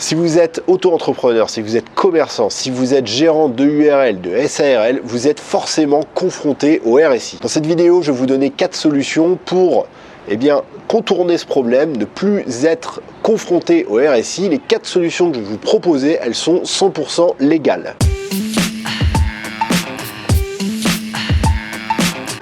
Si vous êtes auto-entrepreneur, si vous êtes commerçant, si vous êtes gérant de URL, de SARL, vous êtes forcément confronté au RSI. Dans cette vidéo, je vais vous donner 4 solutions pour contourner ce problème, ne plus être confronté au RSI. Les 4 solutions que je vais vous proposer, elles sont 100% légales.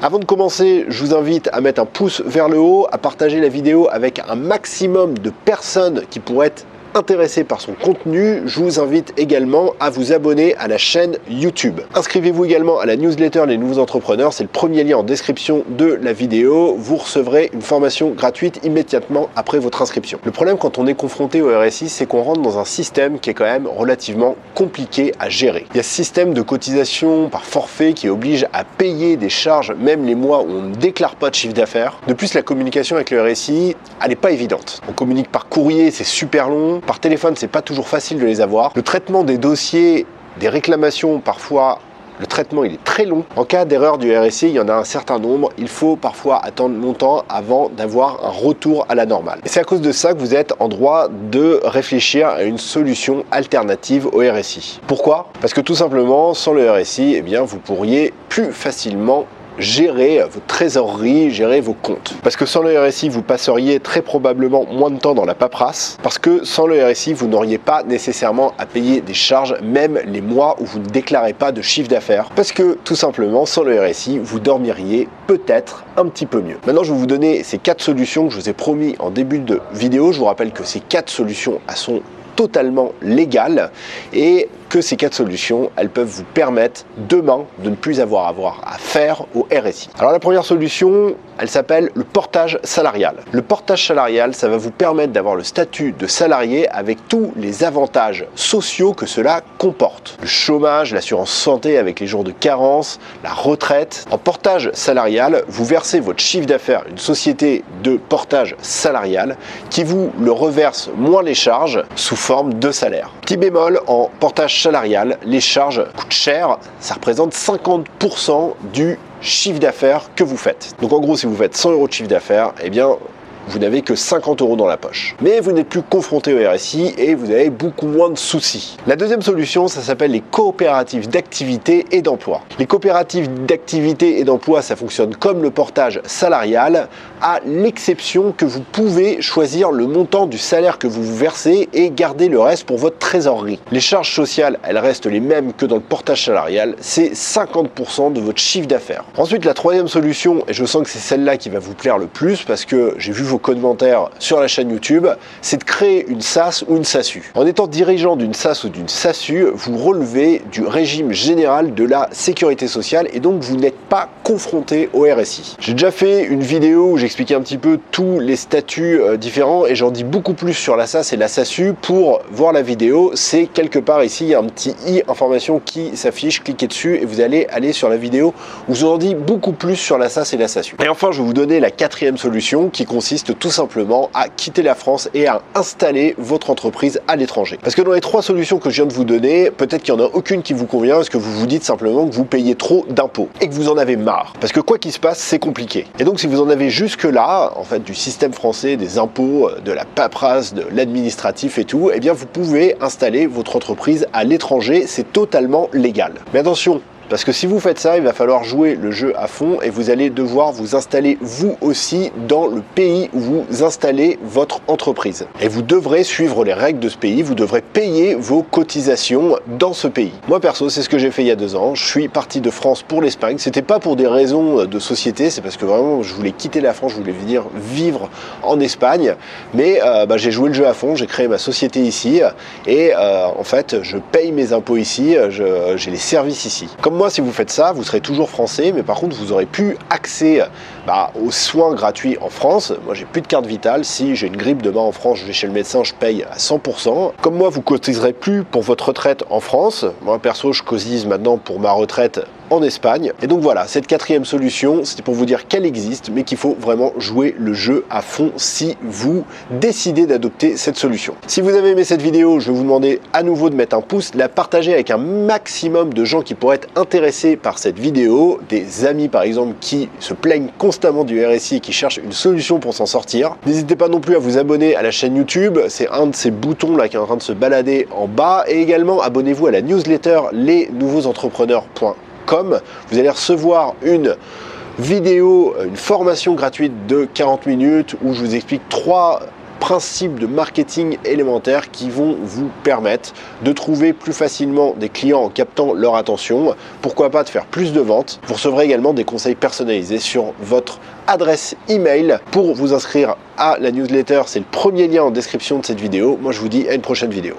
Avant de commencer, je vous invite à mettre un pouce vers le haut, à partager la vidéo avec un maximum de personnes qui pourraient être intéressé par son contenu. Je vous invite également à vous abonner à la chaîne YouTube. Inscrivez-vous également à la newsletter Les Nouveaux Entrepreneurs, c'est le premier lien en description de la vidéo. Vous recevrez une formation gratuite immédiatement après votre inscription. Le problème quand on est confronté au RSI, c'est qu'on rentre dans un système qui est quand même relativement compliqué à gérer. Il y a ce système de cotisation par forfait qui oblige à payer des charges même les mois où on ne déclare pas de chiffre d'affaires. De plus, la communication avec le RSI, elle n'est pas évidente. On communique par courrier, c'est super long. Par téléphone, c'est pas toujours facile de les avoir. Le traitement des dossiers, des réclamations, parfois, le traitement il est très long. En cas d'erreur du RSI, il y en a un certain nombre. Il faut parfois attendre longtemps avant d'avoir un retour à la normale. Et c'est à cause de ça que vous êtes en droit de réfléchir à une solution alternative au RSI. Pourquoi? Parce que tout simplement, sans le RSI, vous pourriez plus facilement gérer votre trésorerie, gérer vos comptes. Parce que sans le RSI, vous passeriez très probablement moins de temps dans la paperasse. Parce que sans le RSI, vous n'auriez pas nécessairement à payer des charges, même les mois où vous ne déclarez pas de chiffre d'affaires. Parce que tout simplement, sans le RSI, vous dormiriez peut-être un petit peu mieux. Maintenant, je vais vous donner ces 4 solutions que je vous ai promis en début de vidéo. Je vous rappelle que ces 4 solutions, elles sont totalement légales et que ces 4 solutions, elles peuvent vous permettre demain de ne plus avoir à faire au RSI. Alors la première solution, elle s'appelle le portage salarial. Le portage salarial, ça va vous permettre d'avoir le statut de salarié avec tous les avantages sociaux que cela comporte. Le chômage, l'assurance santé avec les jours de carence, la retraite. En portage salarial, vous versez votre chiffre d'affaires à une société de portage salarial qui vous le reverse moins les charges sous forme de salaire. Petit bémol, en portage salarial, les charges coûtent cher, ça représente 50% du chiffre d'affaires que vous faites. Donc en gros, si vous faites 100 € de chiffre d'affaires, vous n'avez que 50 € dans la poche. Mais vous n'êtes plus confronté au RSI et vous avez beaucoup moins de soucis. La deuxième solution, ça s'appelle les coopératives d'activité et d'emploi. Les coopératives d'activité et d'emploi, ça fonctionne comme le portage salarial, à l'exception que vous pouvez choisir le montant du salaire que vous versez et garder le reste pour votre trésorerie. Les charges sociales, elles restent les mêmes que dans le portage salarial, c'est 50% de votre chiffre d'affaires. Ensuite, la troisième solution, et je sens que c'est celle-là qui va vous plaire le plus parce que j'ai vu vos commentaires sur la chaîne YouTube, c'est de créer une SAS ou une SASU. En étant dirigeant d'une SAS ou d'une SASU, vous relevez du régime général de la sécurité sociale et donc vous n'êtes pas confronté au RSI. J'ai déjà fait une vidéo où j'expliquais un petit peu tous les statuts différents et j'en dis beaucoup plus sur la SAS et la SASU. Pour voir la vidéo, c'est quelque part ici, il y a un petit i information qui s'affiche, cliquez dessus et vous allez aller sur la vidéo où je vous en dis beaucoup plus sur la SAS et la SASU. Et enfin, je vais vous donner la 4e solution qui consiste tout simplement à quitter la France et à installer votre entreprise à l'étranger. Parce que dans les 3 solutions que je viens de vous donner, peut-être qu'il n'y en a aucune qui vous convient parce que vous vous dites simplement que vous payez trop d'impôts et que vous en avez marre. Parce que quoi qu'il se passe, c'est compliqué. Et donc si vous en avez jusque-là, en fait, du système français, des impôts, de la paperasse, de l'administratif et tout, vous pouvez installer votre entreprise à l'étranger, c'est totalement légal. Mais attention, parce que si vous faites ça, il va falloir jouer le jeu à fond et vous allez devoir vous installer vous aussi dans le pays où vous installez votre entreprise. Et vous devrez suivre les règles de ce pays, vous devrez payer vos cotisations dans ce pays. Moi perso, c'est ce que j'ai fait il y a 2 ans. Je suis parti de France pour l'Espagne. C'était pas pour des raisons de société, c'est parce que vraiment je voulais quitter la France, je voulais venir vivre en Espagne. Mais j'ai joué le jeu à fond, j'ai créé ma société ici et en fait je paye mes impôts ici, j'ai les services ici. Comme moi, si vous faites ça, vous serez toujours français, mais par contre, vous aurez plus accès aux soins gratuits en France. Moi, j'ai plus de carte vitale. Si j'ai une grippe demain en France, je vais chez le médecin, je paye à 100%. Comme moi, vous cotiserez plus pour votre retraite en France. Moi, perso, je cotise maintenant pour ma retraite en Espagne. Et donc voilà, cette quatrième solution, c'était pour vous dire qu'elle existe, mais qu'il faut vraiment jouer le jeu à fond si vous décidez d'adopter cette solution. Si vous avez aimé cette vidéo, je vais vous demander à nouveau de mettre un pouce, de la partager avec un maximum de gens qui pourraient être intéressés par cette vidéo, des amis par exemple qui se plaignent constamment du RSI et qui cherchent une solution pour s'en sortir. N'hésitez pas non plus à vous abonner à la chaîne YouTube, c'est un de ces boutons là qui est en train de se balader en bas, et également abonnez-vous à la newsletter lesnouveauxentrepreneurs.com. Vous allez recevoir une vidéo, une formation gratuite de 40 minutes où je vous explique 3 principes de marketing élémentaires qui vont vous permettre de trouver plus facilement des clients en captant leur attention, pourquoi pas de faire plus de ventes. Vous recevrez également des conseils personnalisés sur votre adresse email. Pour vous inscrire à la newsletter, c'est le premier lien en description de cette vidéo. Moi je vous dis à une prochaine vidéo.